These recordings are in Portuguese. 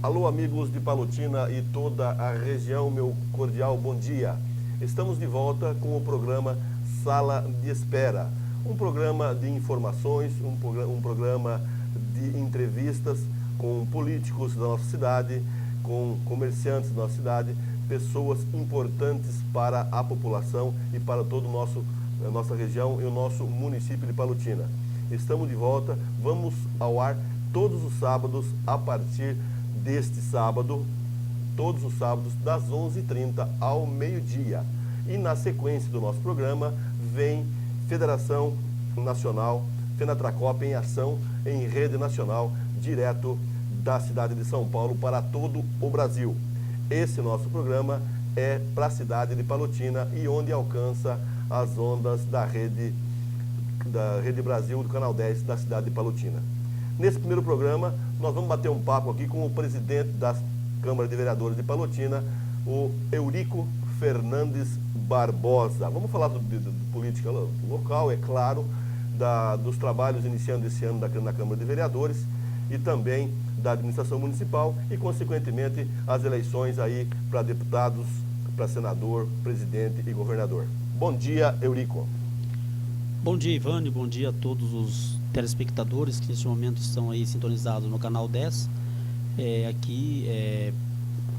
Alô, amigos de Palotina e toda a região, meu cordial bom dia. Estamos de volta com o programa Sala de Espera, um programa de informações, um programa de entrevistas com políticos da nossa cidade, com comerciantes da nossa cidade, pessoas importantes para a população e para toda a nossa região e o nosso município de Palotina. Estamos de volta, vamos ao ar todos os sábados a partir deste sábado, todos os sábados, das 11h30 ao meio-dia. E na sequência do nosso programa, vem Federação Nacional, Fenatracop em ação, em rede nacional, direto da cidade de São Paulo para todo o Brasil. Esse nosso programa é para a cidade de Palotina e onde alcança as ondas da Rede Brasil, do Canal 10 da cidade de Palotina. Nesse primeiro programa, nós vamos bater um papo aqui com o presidente da Câmara de Vereadores de Palotina, o Eurico Fernandes Barbosa. Vamos falar de política local, é claro, dos trabalhos iniciando esse ano na Câmara de Vereadores e também da administração municipal e, consequentemente, as eleições aí para deputados, para senador, presidente e governador. Bom dia, Eurico. Bom dia, Ivânio. Bom dia a todos os telespectadores que neste momento estão aí sintonizados no canal 10,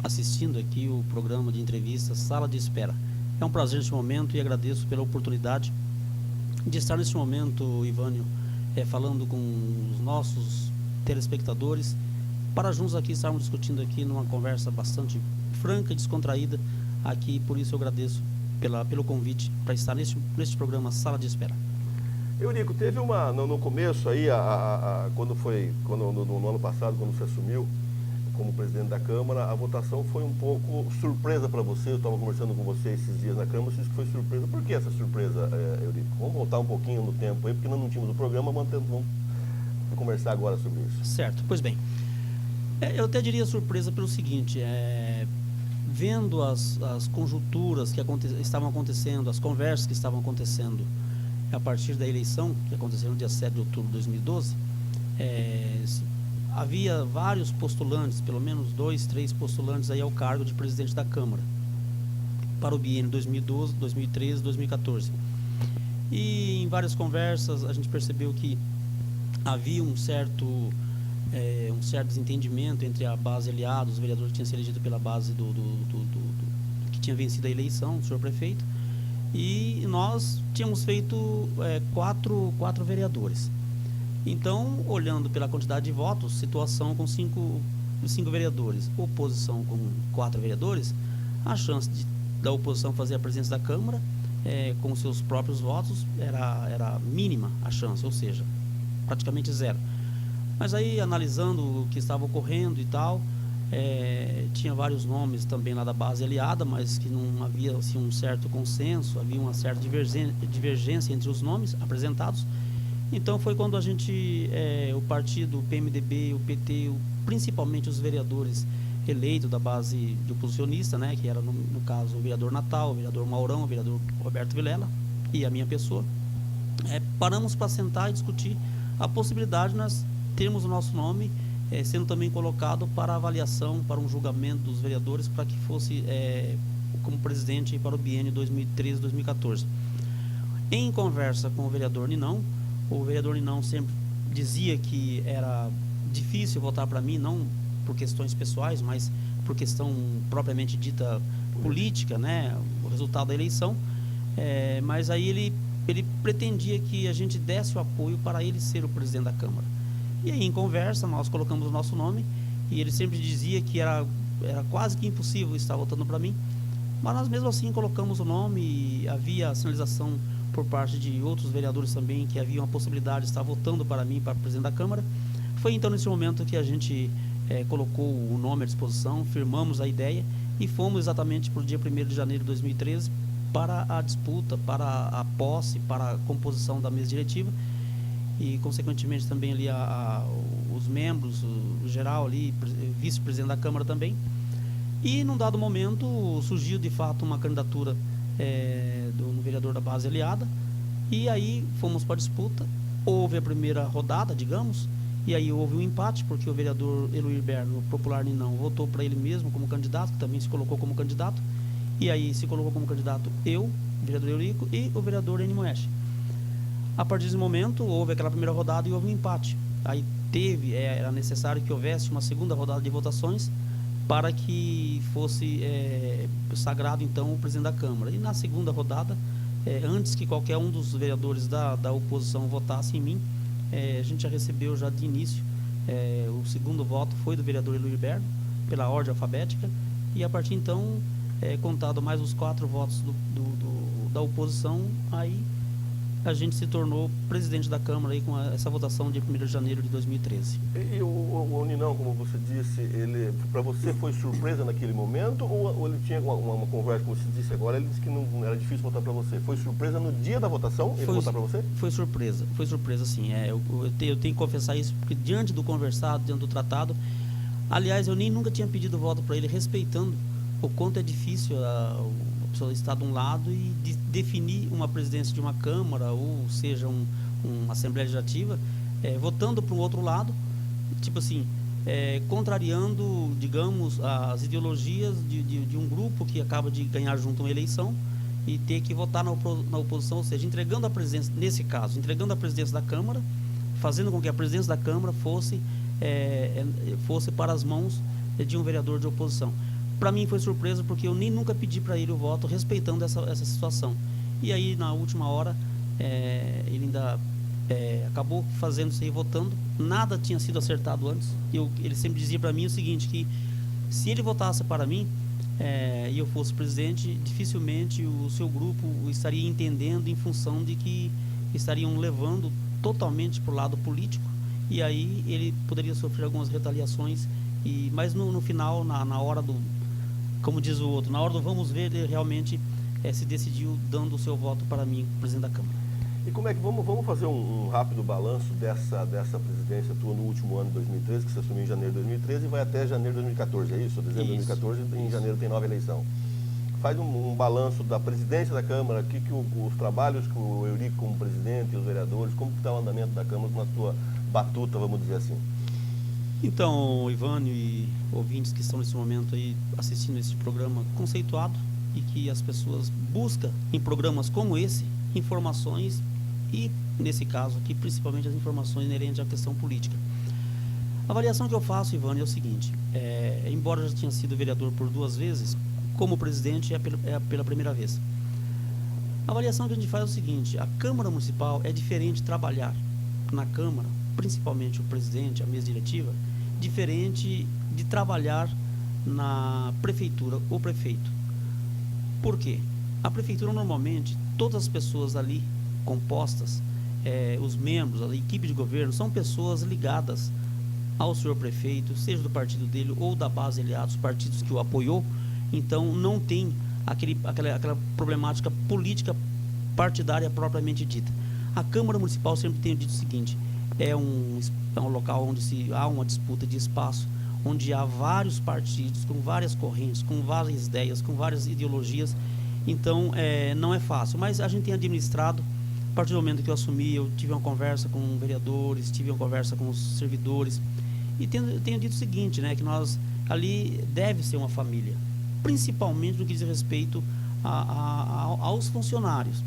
assistindo aqui o programa de entrevista Sala de Espera. É um prazer neste momento e agradeço pela oportunidade de estar neste momento, Ivânio, falando com os nossos telespectadores, para juntos aqui estarmos discutindo aqui numa conversa bastante franca e descontraída aqui, por isso eu agradeço pelo convite para estar neste programa Sala de Espera. Eurico, teve no começo aí, no ano passado, quando você assumiu como presidente da Câmara, a votação foi um pouco surpresa para você. Eu estava conversando com você esses dias na Câmara, você disse que foi surpresa. Por que essa surpresa, Eurico? Vamos voltar um pouquinho no tempo aí, porque nós não tínhamos o programa, vamos conversar agora sobre isso. Certo, pois bem. Eu até diria surpresa pelo seguinte, vendo as conjunturas que estavam acontecendo, as conversas que estavam acontecendo a partir da eleição, que aconteceu no dia 7 de outubro de 2012, havia vários postulantes, pelo menos 2, 3 postulantes aí ao cargo de presidente da Câmara, para o biênio 2012, 2013, 2014. E em várias conversas a gente percebeu que havia um certo desentendimento entre a base aliada, os vereadores que tinham sido elegidos pela base que tinha vencido a eleição, o senhor prefeito, e nós tínhamos feito 4 vereadores. Então, olhando pela quantidade de votos, situação com 5 vereadores, oposição com 4 vereadores, a chance da oposição fazer a presidência da Câmara com seus próprios votos era mínima a chance, ou seja, praticamente zero. Mas aí, analisando o que estava ocorrendo e tal, tinha vários nomes também lá da base aliada, mas que não havia assim, um certo consenso, havia uma certa divergência entre os nomes apresentados. Então foi quando a gente, o partido, o PMDB, o PT, principalmente os vereadores eleitos da base de oposicionista, né, que era no caso o vereador Natal, o vereador Maurão, o vereador Roberto Vilela e a minha pessoa, paramos para sentar e discutir a possibilidade de nós termos o nosso nome sendo também colocado para avaliação, para um julgamento dos vereadores, para que fosse como presidente para o biênio 2013-2014. Em conversa com o vereador Ninão sempre dizia que era difícil votar para mim, não por questões pessoais, mas por questão propriamente dita política, né, o resultado da eleição, mas aí ele pretendia que a gente desse o apoio para ele ser o presidente da Câmara. E aí, em conversa, nós colocamos o nosso nome, e ele sempre dizia que era quase que impossível estar votando para mim, mas nós mesmo assim colocamos o nome, e havia a sinalização por parte de outros vereadores também, que havia uma possibilidade de estar votando para mim, para presidente da Câmara. Foi então nesse momento que a gente colocou o nome à disposição, firmamos a ideia, e fomos exatamente para o dia 1º de janeiro de 2013, para a disputa, para a posse, para a composição da mesa diretiva, e consequentemente também ali os membros, o geral ali, vice-presidente da Câmara também. E num dado momento surgiu de fato uma candidatura do vereador da base aliada, e aí fomos para a disputa. Houve a primeira rodada, digamos, E aí houve um empate, porque o vereador Eloir Berno, popular Ninão, votou para ele mesmo como candidato, que também se colocou como candidato. E aí se colocou como candidato eu, o vereador Eurico, e o vereador Eni Moesch. A partir desse momento, houve aquela primeira rodada e houve um empate. Aí era necessário que houvesse uma segunda rodada de votações para que fosse sagrado, então, o presidente da Câmara. E na segunda rodada, antes que qualquer um dos vereadores da oposição votasse em mim, a gente já recebeu já de início, o segundo voto foi do vereador Eloir Berno, pela ordem alfabética, e a partir então, contado mais os 4 votos da oposição, aí a gente se tornou presidente da Câmara aí com essa votação de 1º de janeiro de 2013. E o Ninão, como você disse, ele para você foi surpresa naquele momento ou ele tinha uma conversa, como você disse agora, ele disse que não era difícil votar para você? Foi surpresa no dia da votação ele votar para você? Foi surpresa sim. Eu tenho que confessar isso, porque diante do conversado, diante do tratado, aliás, eu nem nunca tinha pedido voto para ele, respeitando o quanto é difícil a pessoa estar de um lado e definir uma presidência de uma Câmara, ou seja, uma Assembleia Legislativa, votando para um outro lado, tipo assim, contrariando, digamos, as ideologias de um grupo que acaba de ganhar junto uma eleição e ter que votar na oposição, ou seja, entregando a presidência, nesse caso, entregando a presidência da Câmara, fazendo com que a presidência da Câmara fosse para as mãos de um vereador de oposição. Para mim foi surpresa, porque eu nem nunca pedi para ele o voto, respeitando essa situação. E aí, na última hora, ele ainda acabou fazendo isso aí, votando. Nada tinha sido acertado antes. Ele sempre dizia para mim o seguinte, que se ele votasse para mim e eu fosse presidente, dificilmente o seu grupo estaria entendendo, em função de que estariam levando totalmente para o lado político, e aí ele poderia sofrer algumas retaliações. Mas no final, na hora do, como diz o outro, na hora do vamos ver, ele realmente se decidiu dando o seu voto para mim, presidente da Câmara. E como é que vamos fazer um rápido balanço dessa presidência tua no último ano de 2013, que você assumiu em janeiro de 2013 e vai até janeiro de 2014, é isso? Dezembro de 2014, em janeiro tem nova eleição. Faz um balanço da presidência da Câmara, os trabalhos que o Eurico como presidente e os vereadores, como está o andamento da Câmara na tua batuta, vamos dizer assim. Então, Ivânio e ouvintes que estão nesse momento aí assistindo esse programa conceituado, e que as pessoas buscam em programas como esse informações, e nesse caso aqui principalmente as informações inerentes à questão política. A avaliação que eu faço, Ivânio, é o seguinte: embora eu já tenha sido vereador por 2 vezes, como presidente é pela primeira vez. A avaliação que a gente faz é o seguinte: a Câmara Municipal é diferente trabalhar na Câmara, principalmente o presidente, a mesa diretiva, diferente de trabalhar na prefeitura, o prefeito. Por quê? A prefeitura, normalmente, todas as pessoas ali compostas, os membros, a equipe de governo, são pessoas ligadas ao senhor prefeito, seja do partido dele ou da base aliados, partidos que o apoiou. Então não tem aquela problemática política partidária propriamente dita. A Câmara Municipal, sempre tem dito o seguinte: é um local onde há uma disputa de espaço, onde há vários partidos, com várias correntes, com várias ideias, com várias ideologias. Então não é fácil, mas a gente tem administrado. A partir do momento que eu assumi, eu tive uma conversa com vereadores, tive uma conversa com os servidores, e tenho dito o seguinte, né, que nós ali deve ser uma família, principalmente no que diz respeito aos funcionários.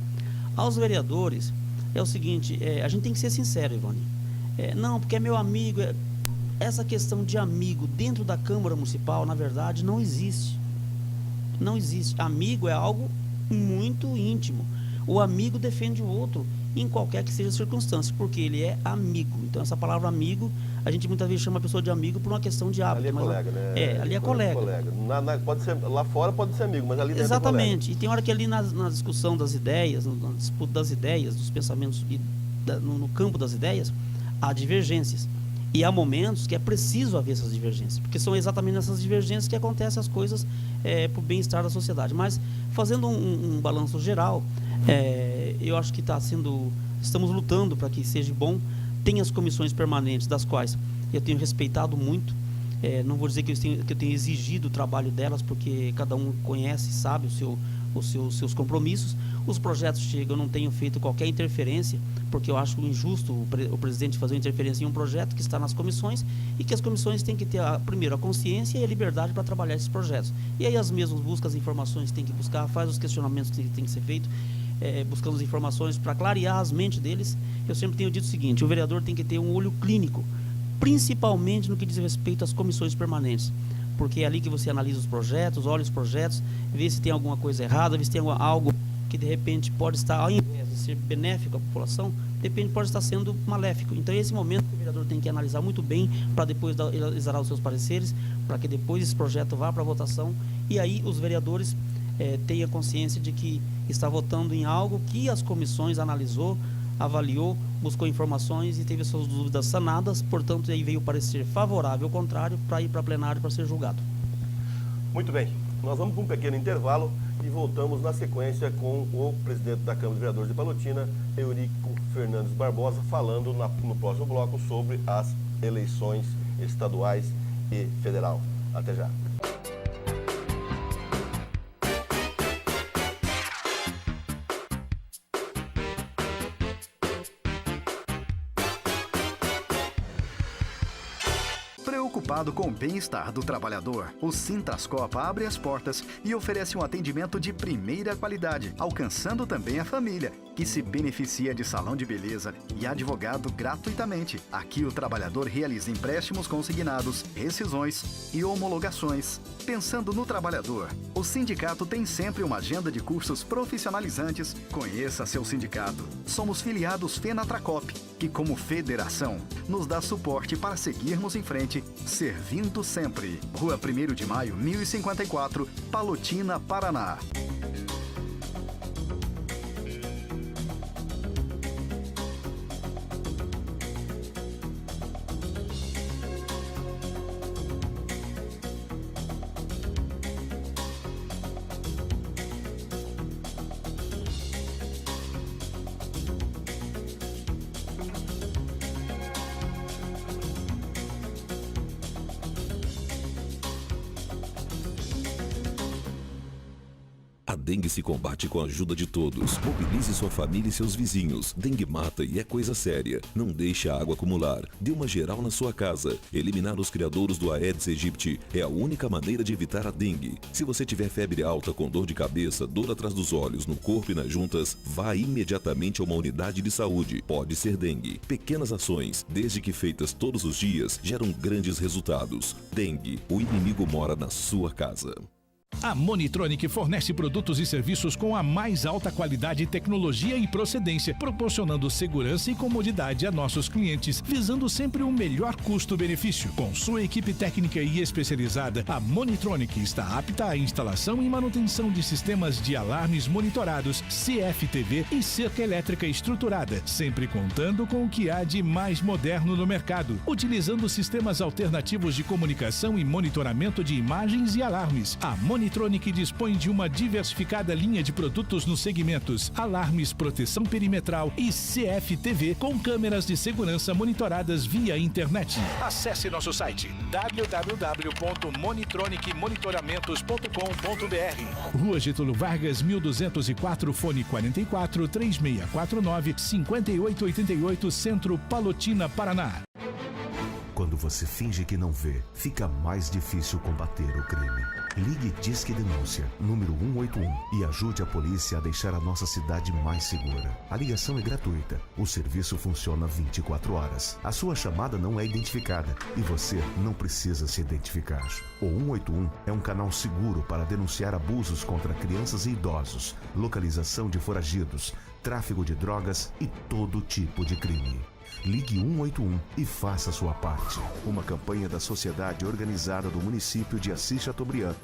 Aos vereadores, é o seguinte: a gente tem que ser sincero, Ivone. Não, porque é meu amigo. Essa questão de amigo dentro da Câmara Municipal, na verdade, não existe. Não existe. Amigo é algo muito íntimo. O amigo defende o outro em qualquer que seja a circunstância, porque ele é amigo. Então, essa palavra amigo, a gente muitas vezes chama a pessoa de amigo por uma questão de hábito. Ali é colega, né? Ali é colega. Pode ser, lá fora pode ser amigo, mas ali dentro exatamente. É colega. E tem hora que ali na discussão das ideias, na disputa das ideias, dos pensamentos, no campo das ideias, há divergências. E há momentos que é preciso haver essas divergências, porque são exatamente nessas divergências que acontecem as coisas para o bem-estar da sociedade. Mas, fazendo um balanço geral, eu acho que estamos lutando para que seja bom. Tem as comissões permanentes, das quais eu tenho respeitado muito. Não vou dizer que eu tenho exigido o trabalho delas, porque cada um conhece, sabe os seus compromissos. Os projetos chegam, eu não tenho feito qualquer interferência, porque eu acho injusto o presidente fazer uma interferência em um projeto que está nas comissões, e que as comissões têm que ter, primeiro, a consciência e a liberdade para trabalhar esses projetos. E aí as mesmas buscam as informações que tem que buscar, faz os questionamentos que tem que ser feito, buscando as informações para clarear as mentes deles. Eu sempre tenho dito o seguinte: o vereador tem que ter um olho clínico, principalmente no que diz respeito às comissões permanentes, porque é ali que você analisa os projetos, olha os projetos, vê se tem alguma coisa errada, vê se tem algo que de repente pode estar, ao invés de ser benéfico à população, de repente pode estar sendo maléfico. Então é esse momento que o vereador tem que analisar muito bem, para depois exarar os seus pareceres, para que depois esse projeto vá para a votação, e aí os vereadores tenham consciência de que está votando em algo que as comissões analisou, avaliou, buscou informações e teve suas dúvidas sanadas, portanto aí veio o parecer favorável, ao contrário, para ir para plenário para ser julgado. Muito bem, nós vamos para um pequeno intervalo e voltamos na sequência com o presidente da Câmara de Vereadores de Palotina, Eurico Fernandes Barbosa, falando no próximo bloco sobre as eleições estaduais e federal. Até já. Preocupado com o bem-estar do trabalhador, o Sintrascopa abre as portas e oferece um atendimento de primeira qualidade, alcançando também a família, que se beneficia de salão de beleza e advogado gratuitamente. Aqui o trabalhador realiza empréstimos consignados, rescisões e homologações. Pensando no trabalhador, o sindicato tem sempre uma agenda de cursos profissionalizantes. Conheça seu sindicato. Somos filiados FENATRACOP, que como federação nos dá suporte para seguirmos em frente, servindo sempre. Rua 1º de Maio, 1054, Palotina, Paraná. A dengue se combate com a ajuda de todos. Mobilize sua família e seus vizinhos. Dengue mata e é coisa séria. Não deixe a água acumular. Dê uma geral na sua casa. Eliminar os criadouros do Aedes aegypti é a única maneira de evitar a dengue. Se você tiver febre alta com dor de cabeça, dor atrás dos olhos, no corpo e nas juntas, vá imediatamente a uma unidade de saúde. Pode ser dengue. Pequenas ações, desde que feitas todos os dias, geram grandes resultados. Dengue, o inimigo mora na sua casa. A Monitronic fornece produtos e serviços com a mais alta qualidade, tecnologia e procedência, proporcionando segurança e comodidade a nossos clientes, visando sempre o melhor custo-benefício. Com sua equipe técnica e especializada, a Monitronic está apta à instalação e manutenção de sistemas de alarmes monitorados, CFTV e cerca elétrica estruturada, sempre contando com o que há de mais moderno no mercado, utilizando sistemas alternativos de comunicação e monitoramento de imagens e alarmes. A Monitronic dispõe de uma diversificada linha de produtos nos segmentos alarmes, proteção perimetral e CFTV com câmeras de segurança monitoradas via internet. Acesse nosso site www.monitronicmonitoramentos.com.br. Rua Getúlio Vargas, 1204, fone 44 3649 5888, Centro, Palotina, Paraná. Quando você finge que não vê, fica mais difícil combater o crime. Ligue Disque Denúncia, número 181, e ajude a polícia a deixar a nossa cidade mais segura. A ligação é gratuita, o serviço funciona 24 horas. A sua chamada não é identificada e você não precisa se identificar. O 181 é um canal seguro para denunciar abusos contra crianças e idosos, localização de foragidos, tráfico de drogas e todo tipo de crime. Ligue 181 e faça a sua parte. Uma campanha da Sociedade Organizada do município de Assis Chateaubriand.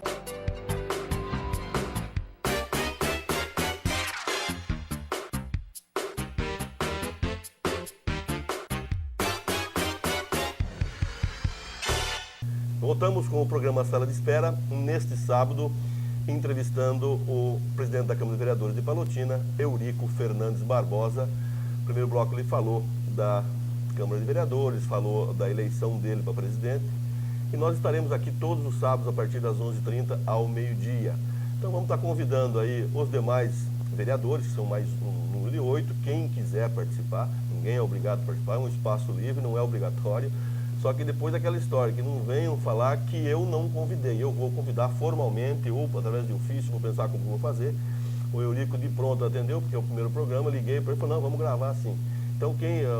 Voltamos com o programa Sala de Espera, neste sábado, entrevistando o presidente da Câmara de Vereadores de Palotina, Eurico Fernandes Barbosa. No primeiro bloco ele falou da Câmara de Vereadores, falou da eleição dele para presidente e nós estaremos aqui todos os sábados a partir das 11h30 ao meio-dia. Então vamos estar convidando aí os demais vereadores, que são mais um número de 8, quem quiser participar, ninguém é obrigado a participar, é um espaço livre, não é obrigatório, só que depois daquela história, que não venham falar que eu não convidei, eu vou convidar formalmente ou através de ofício, vou pensar como vou fazer. O Eurico de pronto atendeu, porque é o primeiro programa, liguei para ele e falei, não, vamos gravar assim. Então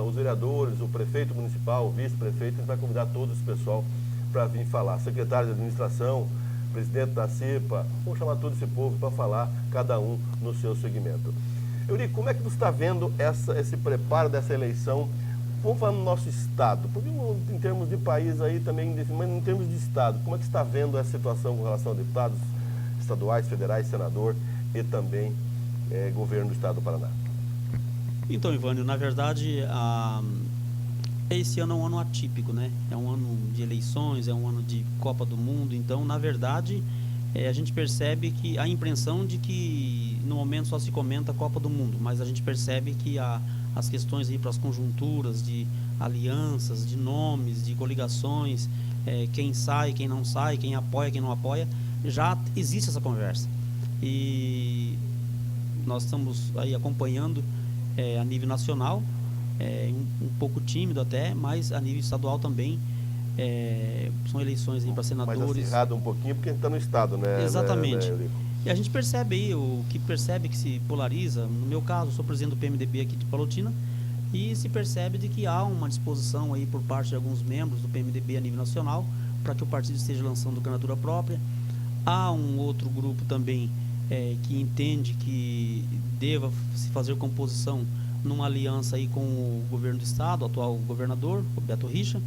os vereadores, o prefeito municipal, o vice-prefeito, a gente vai convidar todo esse pessoal para vir falar. Secretário de administração, presidente da CEPA, vamos chamar todo esse povo para falar, cada um no seu segmento. Eurico, como é que você está vendo esse preparo dessa eleição? Vamos falar no nosso estado, porque em termos de país aí também, mas em termos de estado, como é que você está vendo essa situação com relação a deputados estaduais, federais, senador e também governo do estado do Paraná? Então, Ivânio, na verdade, esse ano é um ano atípico, né? É um ano de eleições, é um ano de Copa do Mundo. Então, na verdade, a gente percebe que a impressão de que no momento só se comenta a Copa do Mundo, mas a gente percebe que as questões aí para as conjunturas de alianças, de nomes, de coligações, quem sai, quem não sai, quem apoia, quem não apoia, já existe essa conversa. E nós estamos aí acompanhando a nível nacional, um pouco tímido até, mas a nível estadual também. São eleições para senadores. Mais acirrado um pouquinho, porque a gente está no estado, né? Exatamente. E a gente percebe aí, que se polariza, no meu caso, eu sou presidente do PMDB aqui de Palotina, e se percebe de que há uma disposição aí por parte de alguns membros do PMDB a nível nacional, para que o partido esteja lançando candidatura própria. Há um outro grupo também que entende que deva se fazer composição numa aliança aí com o governo do estado, o atual governador, o Beto Richa.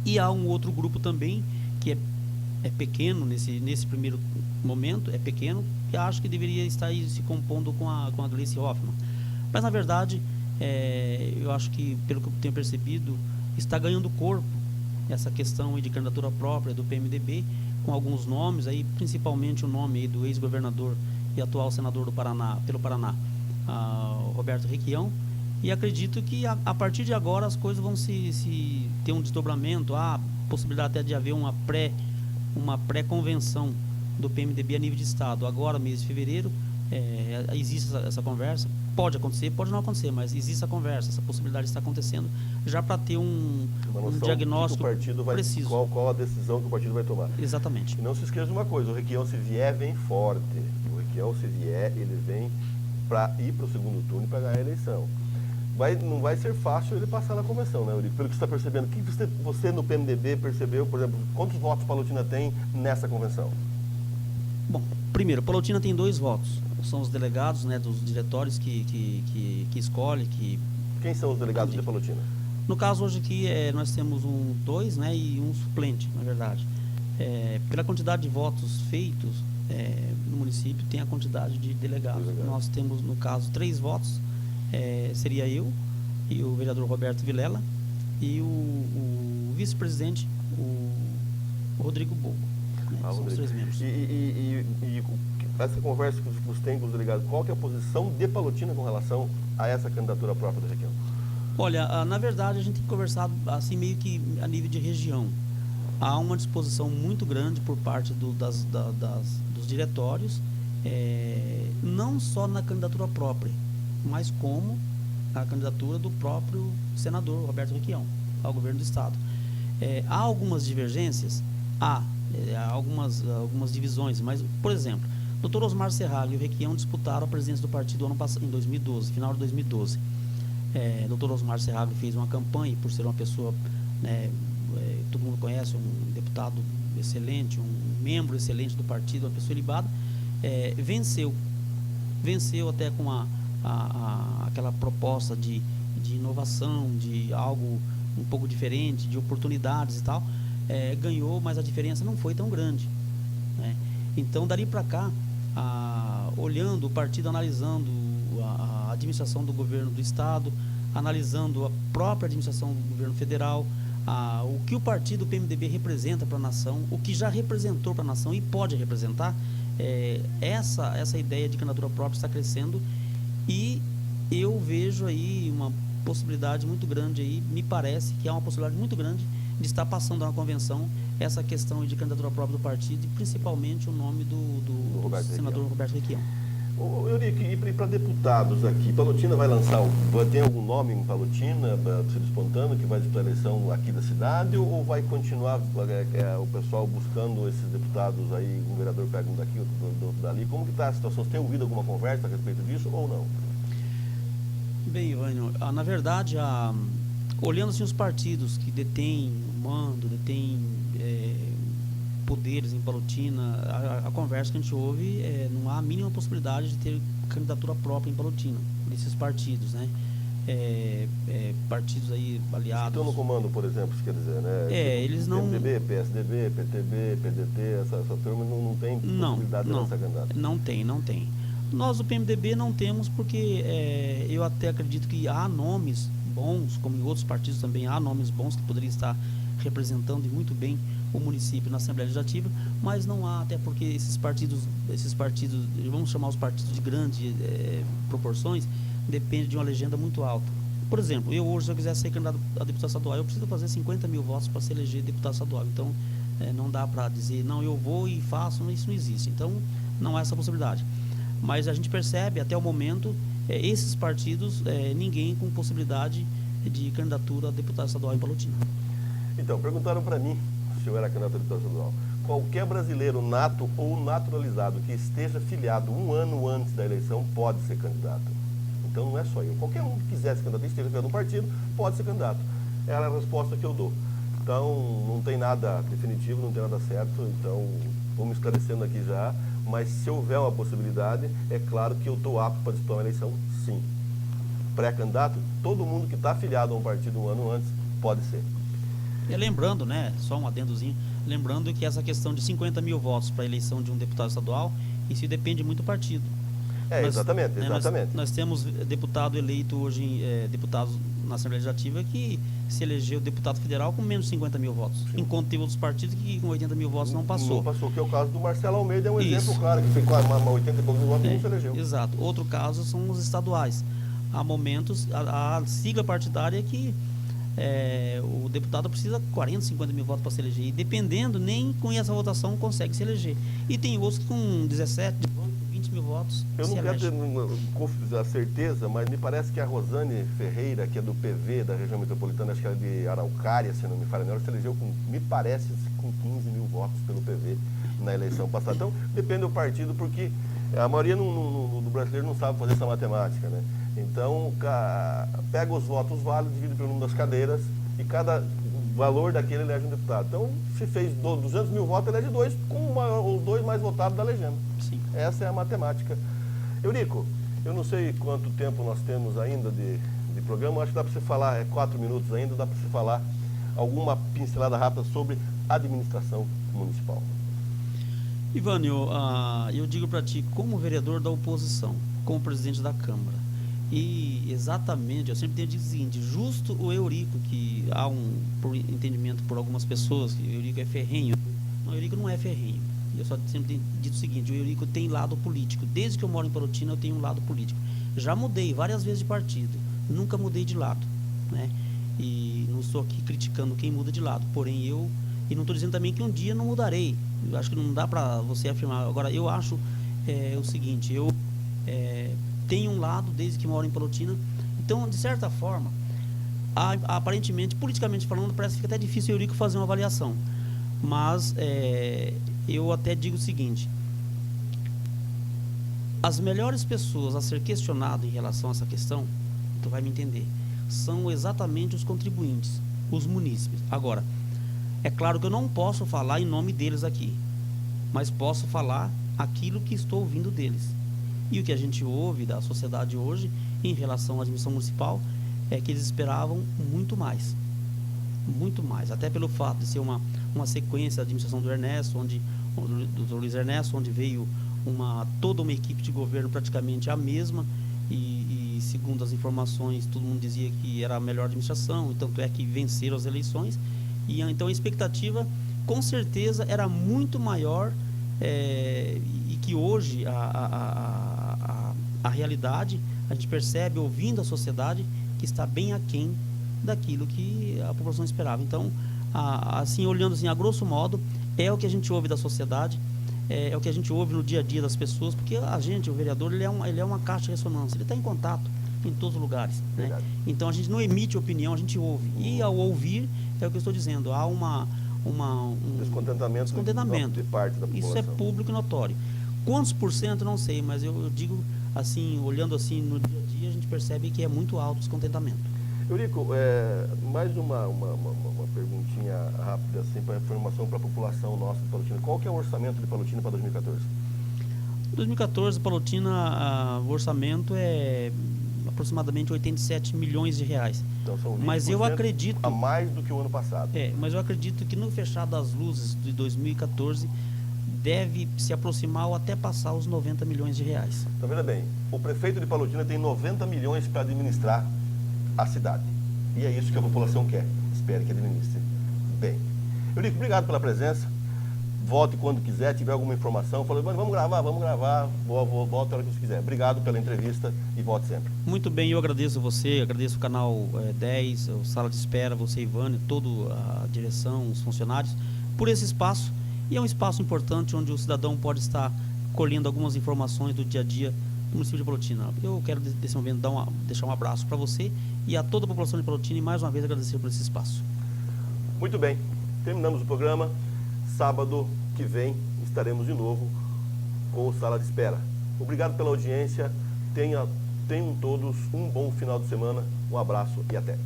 E há um outro grupo também que é pequeno nesse primeiro momento, é pequeno, que acho que deveria estar aí se compondo com a Gleice Hoffmann. Mas, na verdade, eu acho que, pelo que eu tenho percebido, está ganhando corpo essa questão aí de candidatura própria do PMDB, com alguns nomes, aí, principalmente o nome aí do ex-governador e atual senador do Paraná, pelo Paraná, Roberto Requião. E acredito que a partir de agora as coisas vão se ter um desdobramento, há possibilidade até de haver uma pré-convenção do PMDB a nível de estado. Agora, mês de fevereiro, existe essa conversa. Pode acontecer, pode não acontecer, mas existe essa conversa, essa possibilidade está acontecendo, já para ter um diagnóstico preciso. Qual a decisão que o partido vai tomar. Exatamente. E não se esqueça de uma coisa, o Requião, se vier, vem forte. O Requião, se vier, ele vem para ir para o segundo turno e para ganhar a eleição. Não vai ser fácil ele passar na convenção, né, Eurico? Pelo que você está percebendo, o que você no PMDB percebeu, por exemplo, quantos votos Palotina tem nessa convenção? Bom, primeiro, Palotina tem 2 votos. São os delegados, né, dos diretórios que escolhe. Quem são os delegados de Palotina? No caso, hoje aqui, nós temos 2, né, e um suplente, na verdade. Pela quantidade de votos feitos no município, tem a quantidade de delegados. Nós temos, no caso, 3 votos. Seria eu e o vereador Roberto Vilela e o vice-presidente, o Rodrigo Bogo. Né? São os 3 membros. E essa conversa que você tem com os delegados, qual que é a posição de Palotina com relação a essa candidatura própria do Requião? Olha, na verdade a gente tem conversado assim meio que a nível de região. Há uma disposição muito grande por parte dos diretórios, não só na candidatura própria, mas como a candidatura do próprio senador Roberto Requião ao governo do estado. Há algumas divergências, há algumas divisões, mas, por exemplo, o Dr. Osmar Serraglio e o Requião disputaram a presidência do partido ano passado, em 2012, final de 2012. Dr. Osmar Serraglio fez uma campanha, por ser uma pessoa, todo mundo conhece, um deputado excelente, um membro excelente do partido, uma pessoa ilibada, venceu até com aquela proposta de inovação, de algo um pouco diferente, de oportunidades e tal, ganhou, mas a diferença não foi tão grande, né? Então, dali para cá, olhando o partido, analisando a administração do governo do estado, analisando a própria administração do governo federal, o que o partido PMDB representa para a nação, o que já representou para a nação e pode representar, essa ideia de candidatura própria está crescendo. E eu vejo aí uma possibilidade muito grande aí, me parece que há uma possibilidade muito grande de estar passando na convenção essa questão de candidatura própria do partido e principalmente o nome do senador Roberto Requião. Eurico, e para deputados aqui, Palotina vai lançar, tem algum nome em Palotina, ser espontâneo, que vai disputar a eleição aqui da cidade, ou vai continuar o pessoal buscando esses deputados aí, um vereador pega um daqui, outro dali? Como que está a situação? Você tem ouvido alguma conversa a respeito disso ou não? Bem, Ivânio, na verdade, olhando assim os partidos que detêm mando, detêm poderes em Palotina, a conversa que a gente ouve, não há a mínima possibilidade de ter candidatura própria em Palotina, desses partidos, né? Partidos aí aliados. Estão no comando, por exemplo, quer dizer, né? Eles não... PMDB, PSDB, PTB, PDT, essa turma não tem possibilidade de lançar candidato. Não tem. Nós do PMDB não temos porque eu até acredito que há nomes bons, como em outros partidos também há nomes bons que poderiam estar representando e muito bem o município na Assembleia Legislativa, mas não há, até porque esses partidos, vamos chamar os partidos de grandes proporções, depende de uma legenda muito alta. Por exemplo, eu hoje, se eu quiser ser candidato a deputado estadual, eu preciso fazer 50 mil votos para se eleger deputado estadual. Então, não dá para dizer, não, eu vou e faço, isso não existe. Então, não há essa possibilidade. Mas a gente percebe, até o momento, esses partidos, ninguém com possibilidade de candidatura a deputado estadual em Palotina. Então, perguntaram para mim, se eu era candidato a deputado estadual, qualquer brasileiro nato ou naturalizado que esteja filiado um ano antes da eleição pode ser candidato. Então, não é só eu. Qualquer um que quiser ser candidato e esteja filiado a um partido, pode ser candidato. Era a resposta que eu dou. Então, não tem nada definitivo, não tem nada certo. Então, vamos esclarecendo aqui já. Mas se houver uma possibilidade, é claro que eu estou apto para disputar uma eleição, sim. Pré-candidato, todo mundo que está afiliado a um partido um ano antes, pode ser. E lembrando, né, só um adendozinho, lembrando que essa questão de 50 mil votos para a eleição de um deputado estadual, isso depende muito do partido. Exatamente. Nós temos deputado eleito hoje, deputados na Assembleia Legislativa que se elegeu deputado federal com menos de 50 mil votos. Sim. Enquanto teve outros partidos que com 80 mil votos não passou. Não passou, que é o caso do Marcelo Almeida, é um exemplo claro, que fez quase 80 e poucos votos e não se elegeu. Exato. Outro caso são os estaduais. Há momentos, a sigla partidária é que o deputado precisa de 40, 50 mil votos para se eleger. E dependendo, nem com essa votação consegue se eleger. E tem outros que com 17, 20 mil votos. Eu não quero ter a certeza, mas me parece que a Rosane Ferreira, que é do PV da região metropolitana, acho que ela é de Araucária, se não me falha melhor, se elegeu me parece, com 15 mil votos pelo PV na eleição passada. Então, depende do partido, porque a maioria do brasileiro não sabe fazer essa matemática, né? Então, pega os votos válidos, divide pelo número das cadeiras e cada valor daquele elege um deputado. Então, se fez 200 mil votos, elege dois, com os dois mais votados da legenda. Sim. Essa é a matemática. Eurico, eu não sei quanto tempo nós temos ainda de programa, acho que dá para você falar, 4 minutos ainda, dá para você falar alguma pincelada rápida sobre administração municipal. Ivânio, eu digo para ti, como vereador da oposição, como presidente da Câmara, e exatamente, eu sempre tenho dito o seguinte, justo o Eurico, que há por entendimento por algumas pessoas, que o Eurico é ferrenho. Não, o Eurico não é ferrenho. Eu só sempre tenho dito o seguinte, o Eurico tem lado político. Desde que eu moro em Palotina, eu tenho um lado político. Já mudei várias vezes de partido, nunca mudei de lado, né? E não estou aqui criticando quem muda de lado, porém e não estou dizendo também que um dia não mudarei. Eu acho que não dá para você afirmar. Agora, eu acho o seguinte, eu tenho um lado desde que moro em Palotina, então, de certa forma, aparentemente, politicamente falando, parece que fica até difícil o Eurico fazer uma avaliação. Mas eu até digo o seguinte, as melhores pessoas a ser questionado em relação a essa questão, tu vai me entender, são exatamente os contribuintes, os munícipes. Agora, é claro que eu não posso falar em nome deles aqui, mas posso falar aquilo que estou ouvindo deles. E o que a gente ouve da sociedade hoje em relação à administração municipal é que eles esperavam muito mais, até pelo fato de ser uma sequência da administração do Ernesto, do Dr. Luiz Ernesto, onde veio toda uma equipe de governo praticamente a mesma, e segundo as informações, todo mundo dizia que era a melhor administração, tanto é que venceram as eleições, e então a expectativa, com certeza, era muito maior, e que hoje a realidade, a gente percebe, ouvindo a sociedade, que está bem aquém daquilo que a população esperava. Então, assim, olhando assim, a grosso modo, é o que a gente ouve da sociedade, é o que a gente ouve no dia a dia das pessoas, porque a gente, o vereador, ele é uma caixa de ressonância, ele está em contato em todos os lugares, né? Então a gente não emite opinião, a gente ouve. E ao ouvir, é o que eu estou dizendo, há um descontentamento de parte da população. Isso é público e notório. Quantos por cento, não sei, mas eu digo assim, olhando assim no dia a dia, a gente percebe que é muito alto o descontentamento. Eurico, mais uma perguntinha rápida, assim, para informação para a população nossa de Palotina. Qual que é o orçamento de Palotina para 2014? 2014, Palotina, o orçamento é aproximadamente 87 milhões de reais. Então são 20% mas eu acredito a mais do que o ano passado. Mas eu acredito que no fechar das luzes de 2014 deve se aproximar ou até passar os 90 milhões de reais. Então, veja bem, o prefeito de Palotina tem 90 milhões para administrar a cidade. E é isso que a população quer, espera que administre bem. Eurico, obrigado pela presença. Volte quando quiser, tiver alguma informação. Falou, vamos gravar, volte a hora que você quiser. Obrigado pela entrevista e volte sempre. Muito bem, eu agradeço você, agradeço o canal 10, o Sala de Espera, você, Ivânia, toda a direção, os funcionários, por esse espaço. E é um espaço importante onde o cidadão pode estar colhendo algumas informações do dia a dia do município de Palotina. Eu quero, nesse momento, deixar um abraço para você e a toda a população de Palotina e, mais uma vez, agradecer por esse espaço. Muito bem, terminamos o programa. Sábado que vem estaremos de novo com o Sala de Espera. Obrigado pela audiência. Tenham todos um bom final de semana. Um abraço e até.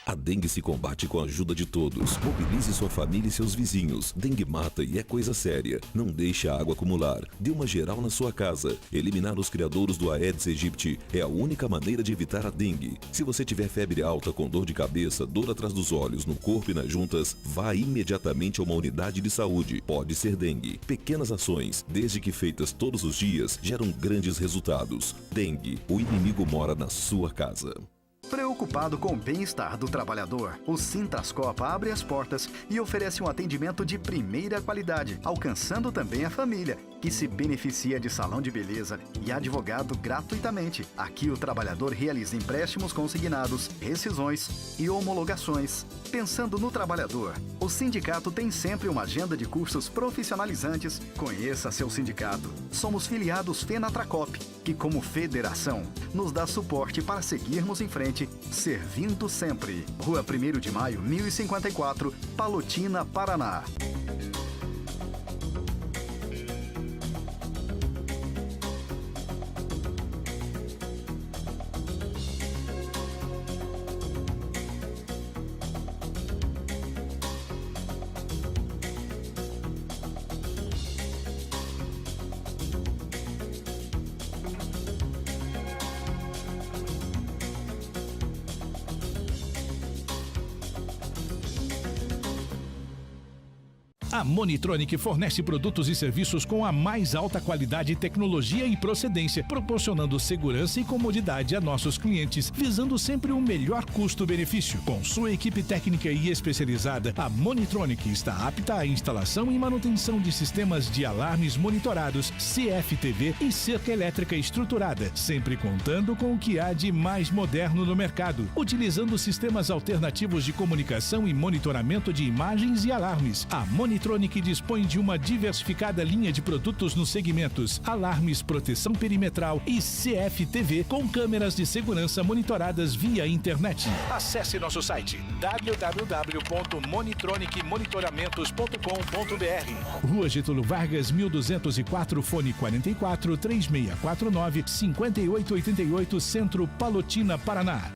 A dengue se combate com a ajuda de todos. Mobilize sua família e seus vizinhos. Dengue mata e é coisa séria. Não deixe a água acumular. Dê uma geral na sua casa. Eliminar os criadouros do Aedes aegypti é a única maneira de evitar a dengue. Se você tiver febre alta com dor de cabeça, dor atrás dos olhos, no corpo e nas juntas, vá imediatamente a uma unidade de saúde. Pode ser dengue. Pequenas ações, desde que feitas todos os dias, geram grandes resultados. Dengue, o inimigo mora na sua casa. Preocupado com o bem-estar do trabalhador, o Sintrascopa abre as portas e oferece um atendimento de primeira qualidade, alcançando também a família, que se beneficia de salão de beleza e advogado gratuitamente. Aqui o trabalhador realiza empréstimos consignados, rescisões e homologações. Pensando no trabalhador, o sindicato tem sempre uma agenda de cursos profissionalizantes. Conheça seu sindicato. Somos filiados FENATRACOP, que como federação nos dá suporte para seguirmos em frente, servindo sempre. Rua 1º de Maio, 1054, Palotina, Paraná. A Monitronic fornece produtos e serviços com a mais alta qualidade, tecnologia e procedência, proporcionando segurança e comodidade a nossos clientes, visando sempre o melhor custo-benefício. Com sua equipe técnica e especializada, a Monitronic está apta à instalação e manutenção de sistemas de alarmes monitorados, CFTV e cerca elétrica estruturada, sempre contando com o que há de mais moderno no mercado, utilizando sistemas alternativos de comunicação e monitoramento de imagens e alarmes. A Monitronic dispõe de uma diversificada linha de produtos nos segmentos alarmes, proteção perimetral e CFTV com câmeras de segurança monitoradas via internet. Acesse nosso site www.monitronicmonitoramentos.com.br. Rua Getúlio Vargas, 1204, fone 44 3649 5888, Centro, Palotina, Paraná.